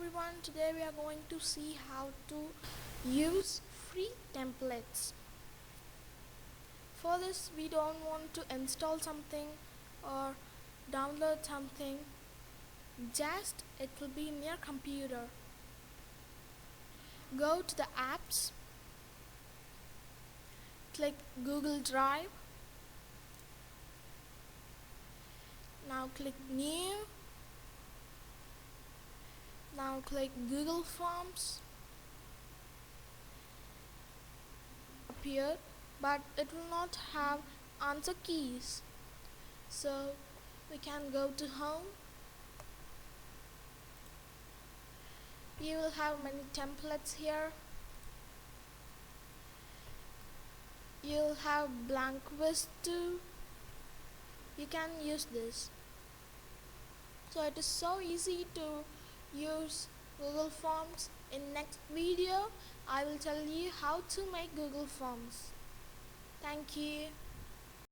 everyone, today we are going to see how to use free templates. For this we don't want to install something or download something, just it will be in your computer. Go to the apps, click Google Drive, now click New, now click Google Forms. Appear, but it will not have answer keys, so we can go to Home. You will have many templates here. You'll have blank quiz too. You can use this. So it is so easy to use Google Forms. In next video I will tell you how to make Google Forms. Thank you.